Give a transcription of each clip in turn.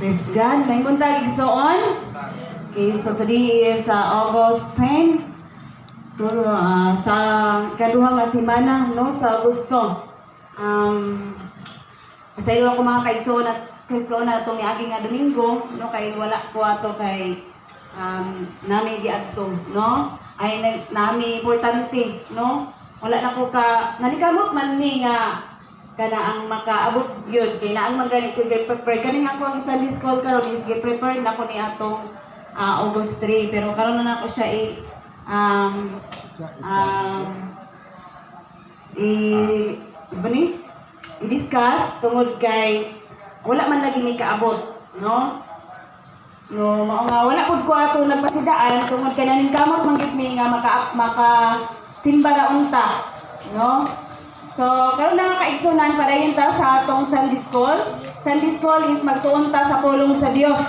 Praise God. May buntag igsoon. Okay, so today is August 10. So, sa kaduhang nga semana, no, sa Agosto. Sa iyo ako mga kaigsoon na itong iaging nga Domingo, no, kay wala ko ato kay nami giadto, no? Ay nami importante, no? Wala na ko ka nalikamot man ni nga kana ang makaabot gyud kay naang magaling ko prepare kani ako ang Sunday school karon is gi-prepare na ko ni atong August 3 pero karon na ako siya i-discuss tungod kay wala man lagi ni kaabot, no? No, mao nga wala pud ko ato nagpasidaan tungod kay naning kamot man gyud mi nga maka simba ra unta, no? So, karon na nga kaigsunan para yun ta sa atong Sunday School. Sunday School is magtuon ta sa pulong sa Dios.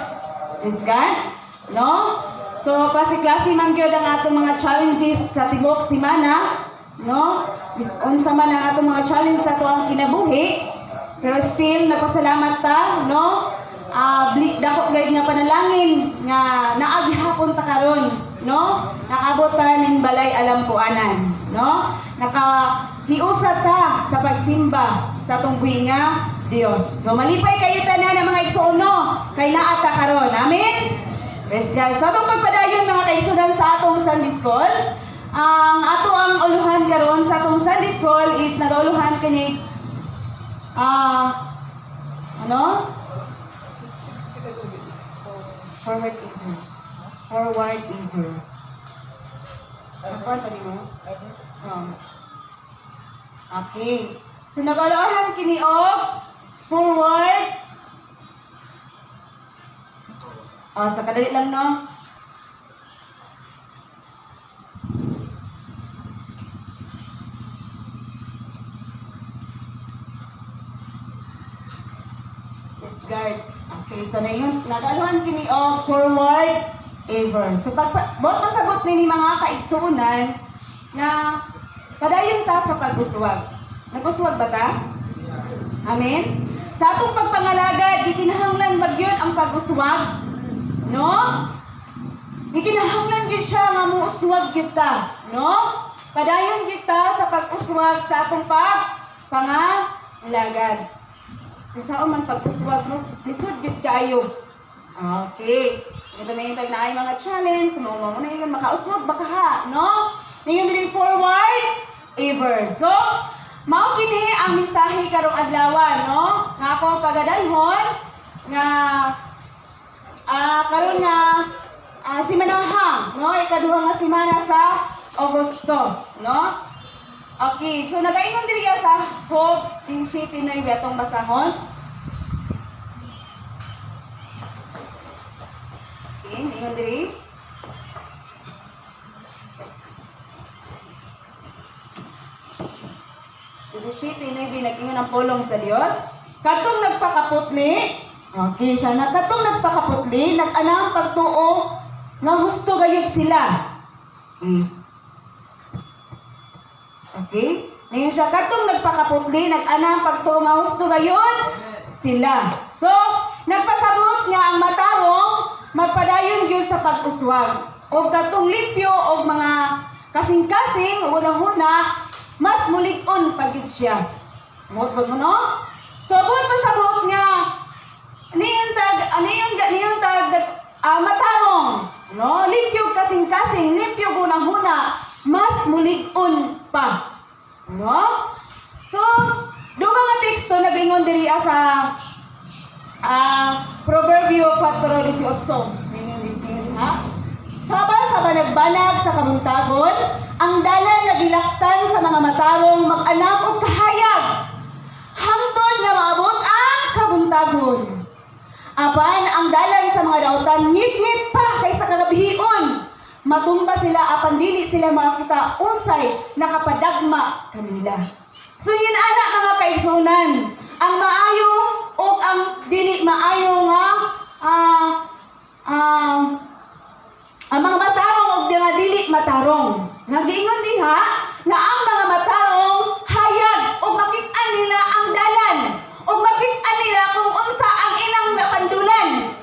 Is God? No? So, klase-klase man gyud ang atong mga challenges sa tibok semana, no? Is unsa man ang atong mga challenge sa tuang kinabuhi. Pero still napasalamat ta, no? Dako gayud nga panalangin nga naagihapon ta karon, no? Nakabot ta ning balay alampuanan, no? Hiusa ta sa pagsimba sa atong buhi nga Dios. So malipay kayo tanan ng mga igsuono kay naa ta karon. Amen. Praise God. So atong pagpadayon mga kaigsuonan sa atong Sunday School, ang ato ang uluhan karon sa atong Sunday School is nagauluhan kini forward ever. Apa tadi mo? Okay. So nagalohan kini og forward. Sa kadali lang no. Yes, guard. Okay, so na yun, nagalohan kini og forward ever. So bot pasabot ni mga kaigsuonan na padayon ta sa pag-uswag. Nag-uswag ba ta? Amen? Sa atong pagpangalagad, gikinahanglan bagyon ang pag-uswag. No? Gikinahanglan gyud siya nga muuswag kita. No? Padayon kita sa pag-uswag sa atong pagpangalagad. Sa man pag-uswag, no? Lisod gyud kayo. Okay. Ito may intag na ay mga challenge. Mo na yung makauswag baka ha. No? Ngayon din forward ever. So, mao kini ang mensahe karong adlaw, no? Nga ako pagadalhon nga karon nga simanahang, no? Ikaduha nga semana sa Agosto, no? Okay, so nagaingon diri sa Hope in City na atong basahon. Okay, ingon diri. City na binag-ingon ang pulong sa Dios. Katong nagpakaputli, okay siya na, katong nagpakaputli, nag-anang pagtuo nga husto gayud sila. Okay? Ngayon siya, katong nagpakaputli, nag-anang pagtuo nga husto gayud sila. So, nagpasabot nga ang matarong magpadayon gyud sa pag-uswag. O katong lipyo o mga kasing-kasing, unang-una, mas mulig-on pagid siya. Mo no? So buot pasabot nga niyon tag matarong, no? Limpyo kasing-kasing, limpyo gunang-huna, mas mulig-on pa. No? So, dugang nga teksto nag-ingon diri sa Proverbio 4:18. Ha? Saba nagbanag sa kabuntagon, ang dalan nga gilaktan sa mga matarong mag-anak og kahayag. Hangtod nga maabot ang kabuntagon. Apan ang dalan sa mga dautan ngit-ngit pa kaysa kagabihion. Matumba sila apan dili sila makita unsay nakapadagma kanila. So yun ana mga kaigsunan, ang maayo o ang dili maayo nga ang mga matarong o dili matarong. Nag-iingon diha na ang mga matarong hayag o makit-an nila ang dalan o makit-an nila kung unsa ang ilang napandulan.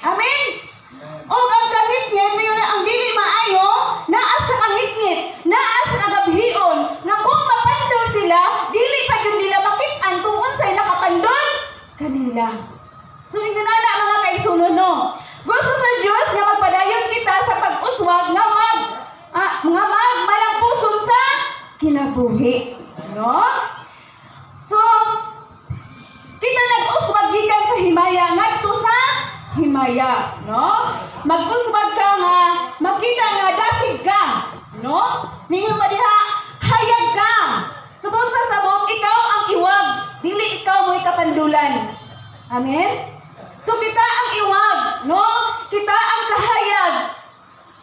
mga malagpuson sa kinabuhi, no? So, kita nag-uswag gikan sa himaya ngadto sa himaya, no? Mag-uswag ka nga makita nga dasig ka, no? Ninyo pa diha hayag ka. Subot pa sabot ikaw ang iwag, dili ikaw mo'y kapandulan. Amen. So kita ang iwag, no? Kita ang kahayag.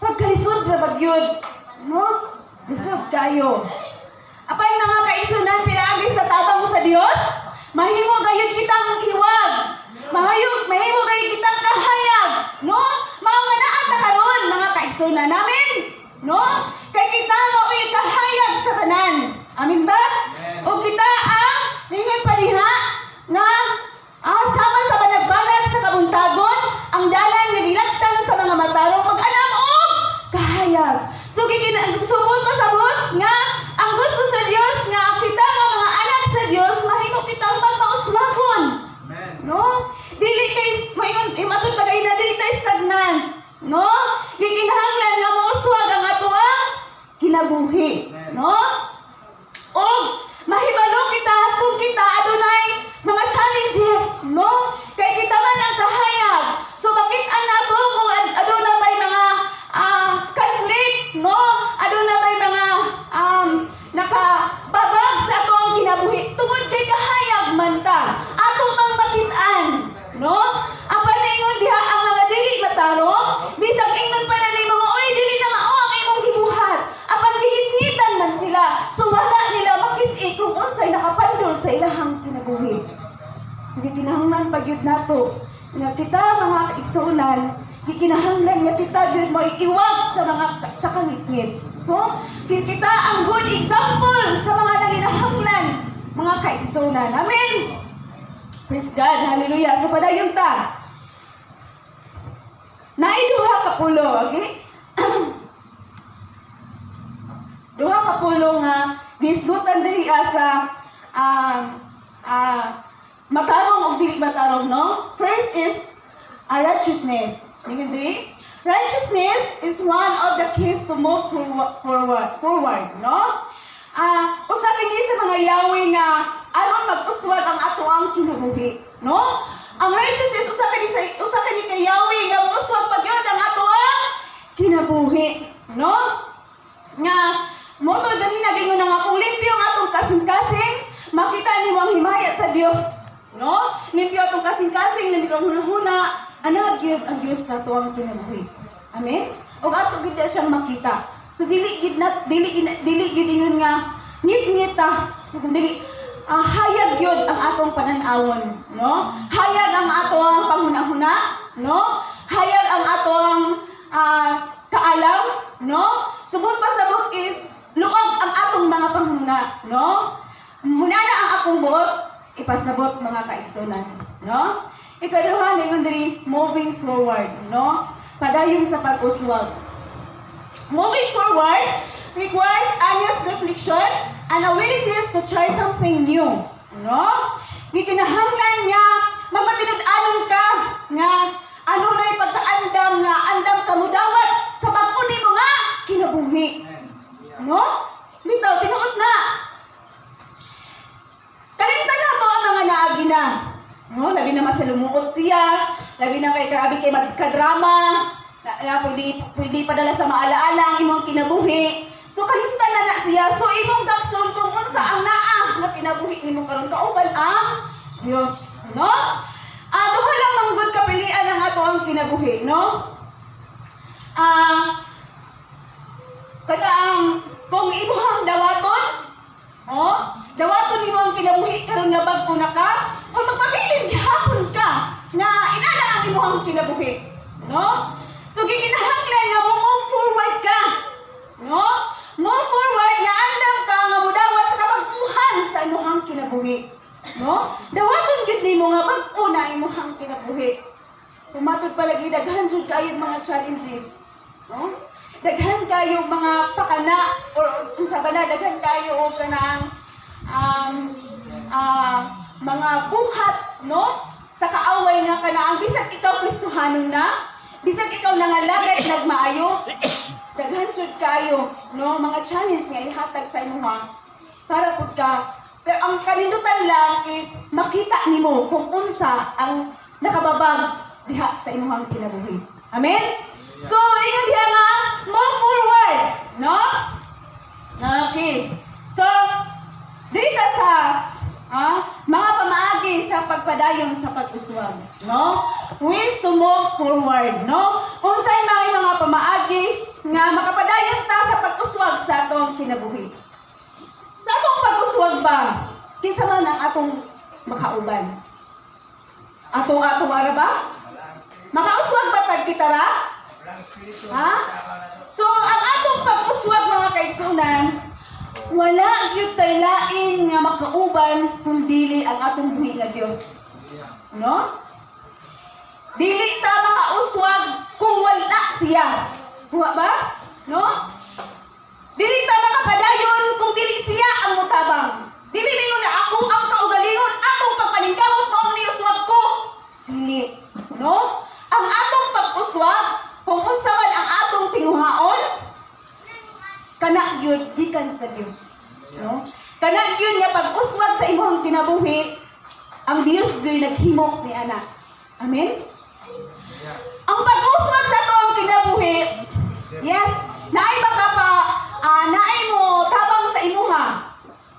Pagkalisod ra bagyod, no? Lisod kayo. Apay mga kaisunan pinaagi sa tabang sa Dios, mahimo gayud kitang iwag. Mahimo gayud kitang kahayag, no? Mga naan ta karon mga kaisunan namin, no? Kay kita mao'y kahayag sa tanan. Amin ba? O kita ang ningon pa diha nga sama sa banag-banag sa kabuntagon, ang dalan nga dilagtan sa mga matarong mag-anam og kahayag. So sumot pa sabot nga ang gusto sa Dios nga kita nga mga anak sa Dios mahimo kitang magpauswagon. No? Dili kay matud pa kay na dili tay stagnan. No? Gikinahanglan nga mouswag ang ato ang kinabuhi. No? Og mahibalo kita kung kita adunay mga challenges, no? Kay kita man ang kahayag. So bakit ang nato kung aduna may mga conflict, no? Aduna may mga nakababag sa atong kinabuhi. Tungod kay kahayag man ta. Ato bang makitaan, no? Ang paningon diha ang mga dili matarong, bisag ingon pa na ni mga oy dili na mao ang imong gibuhat. Apan gihitngitan man sila. So wala nila makit-i kung unsay nakapandol sa ilahang kinabuhi. So gikinahanglan pagyud nato nga kita mga igsuunan, gikinahanglan nga kita gyud mo iwag sa kangitngit. So kita ang good example sa mga nanginahanglan mga kaigsuunan. Amen. Praise God. Hallelujah. So padayon ta. Naiduha ka pulo, okay? Duha ka pulo nga gisgutan diri sa matarong o dili matarong, no? First is righteousness. Tingnan diri. Righteousness is one of the keys to move forward, no? Usa kini sa mga yawi nga aron mag-uswag ang ato ang kinabuhi, no? Ang righteousness usa kini kay yawi nga mouswag pagyud ang ato ang kinabuhi, no? Nga moto dali na gingon nga kung limpyo ang atong kasing-kasing, makita nimo ang himaya sa Dios, no? Limpyo atong kasing-kasing, limpyo ang hunahuna, ana gyud ang Dios sa ato ang kinabuhi. Amen. Og ato gyud siyang makita. So dili gyud ingon nga ngit-ngita. So dili hayag gyud ang atong pananawon, no? Hayag ang ato ang panghunahuna, no? Hayag ang ato ang kaalam, no? Subot pa sabot is luog ang atong mga panghuna, no? Muna na ang akong buot, ipasabot mga kaigsunan, no? Ikaduha ningon diri moving forward, no? Padayon sa pag-uswag. Moving forward requires honest reflection and a willingness to try something new, no? Gikinahanglan nga magmatinud-anon ka nga ano na pagkaandam nga andam ka mudawat sa bag-o nimo nga kinabuhi. No? Bitaw tinuot na. Kalimtan na to ang mga naagi na. No, labi na masalumuot siya, labi na kay kaabi kay magkadrama, na pwede padala sa maalaala ang imong kinabuhi. So kalimtan na siya. So imong gapson kung unsa ang naa na kinabuhi nimo karon kauban ang Dios, no? Duha lang manggod kapilian ang ato ang kinabuhi, no? Kada ang kung imuhang dawaton, dawaton nimo ang kinabuhi karon nga bag-o na ka, o magpabilin gihapon ka na inana ang imuhang kinabuhi, no? So gikinahanglan nga move forward ka, no? Move forward nga andam ka nga mudawat sa kabag-uhan sa imuhang kinabuhi, no? Dawaton gid nimo nga bag-o na imuhang kinabuhi. Pumatod palagi daghan jud kayo mga challenges, no? Daghan kayo mga pakana or unsa ba na daghan kayo og kanang mga buhat, no? Sa kaaway nga kanaang bisag ikaw Kristohanon na, bisag ikaw nangalagad nagmaayo, daghan jud kayo, no, mga challenge nga ihatag sa imuha para pud ka. Pero ang kalindutan lang is makita nimo kung unsa ang nakababag diha sa imuhang kinabuhi. Amen? So, ingon diha nga, move forward, no? Okay. So, dito sa mga pamaagi sa pagpadayon sa pag-uswag, no? Ways to move forward, no? Unsay mga pamaagi nga makapadayon ta sa pag-uswag sa atong kinabuhi. Sa atong pag-uswag ba, kinsa man ang atong makauban? Atong ara ba? Makauswag ba tag kita ra? Ha? So, ang atong pag-uswag mga kaigsunan, wala gyud tay lain nga makauban kundi ang atong buhi nga Dios. No? Dili ta makauswag kung wala siya. Huwa ba? No? Dili ta makapadayon kung dili siya ang mutabang. Dili ninyo na ako ang kaugalingon, akong pagpaningkamot mo ang niuswag ko. Dili. No? Ang atong pag-uswag, kung unsa man ang atong tinguhaon, kana gyud gikan sa Dios, no? Kana gyud nga pag-uswag sa imong kinabuhi, ang Dios gyud naghimo ni ana. Amen. Ang pag-uswag sa atong kinabuhi, yes, naay naay mo tabang sa imuha.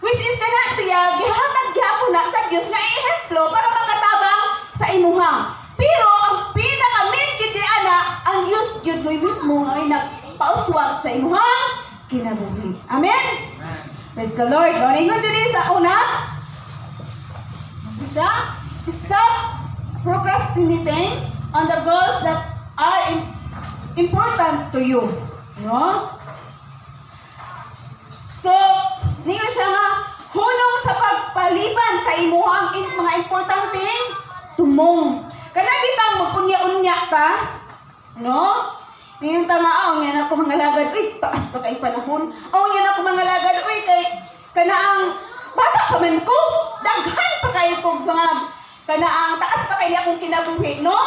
Which is kana siya gihatag gyapon na sa Dios nga ehemplo para makatabang sa imuha. Pero ang pinaka-main gyud ni ana, ang Dios gyud mismo nga nagpauswag sa imuha kinabuhi. Amen? Praise the Lord. Maringon din sa una. Stop procrastinating on the goals that are important to you. No? So, niyo siya nga, hunong sa pagpaliban sa imuhang mga importanteng tumong. Kana bitang mag-unya-unya ka, no? Ngayon tanga, yan ako mga lagad, uy, taas pa kay panahon. Yan ako mga lagad, uy, kay kanaang bata pa man ko. Daghan pa kayo kong mga kanaang taas pa kayo akong kinabuhi, no?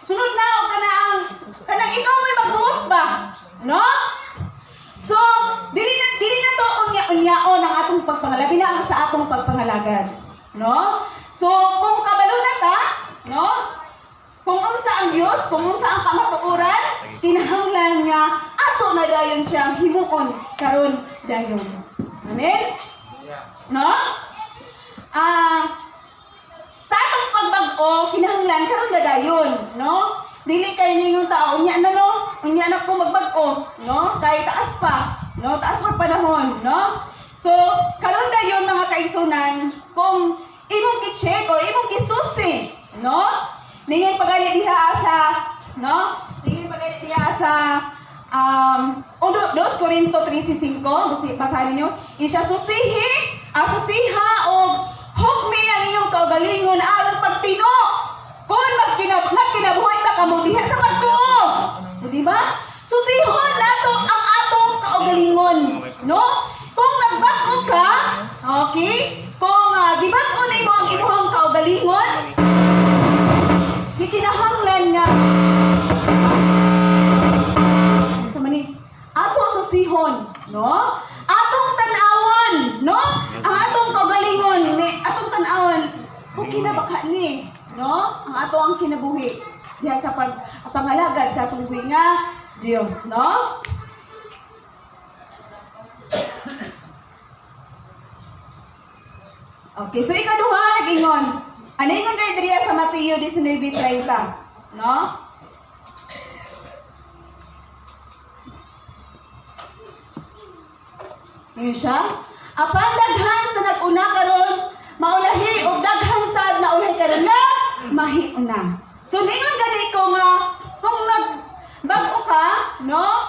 Sunod na ako kanang ikaw may magbuot ba? No? So, dili na to unya-unyaon ang atong pagpangalabi na ang sa atong pagpangalagad. No? So, kung kabalo na ka, no? Kung unsa ang Dios, kung unsa ang kamatuoran, kinahanglan nga ato na dayon siyang himuon karon dayon. Amen? No? Sa atong pagbag-o, kinahanglan karon na dayon, no? Dili kay ningong tao unya na no, unya na ko magbag-o, no? Kay taas pa, no? Taas pa panahon, no? So, karon dayon mga kaigsunan, kung imong gi-check or imong gisusi, no? Ningin pagalit diha sa, no? Ningin pagalit diha sa 2 Corinto 3:5, basahin niyo. Isya susiha o hugmi ang iyong kaugalingon aron pagtino. Kung magkinabuhay ba kamo diha sa pagtuo. Di ba? Susihon nato ang atong kaugalingon, no? Kung nagbag-o ka, okay? Kung gibag-o na imo ang imong kaugalingon, kinahanglan nga ato susihon, no? Atong tan-awon, no? Ang atong kaugalingon, atong tan-awon, okay na baka ni, no? Ang ato ang kinabuhi diha sa pangalagad sa atong buhi nga Dios, no? Okay, so ikaduha nag-ingon. Ano yung kay Dria sa Mateo 19:30? No? Yun siya. Apan daghan sa nag-una karon, maulahi o daghan sad na ulahi karon nga mahiuna. So ningon gani ko nga kung nagbag-o ka, no?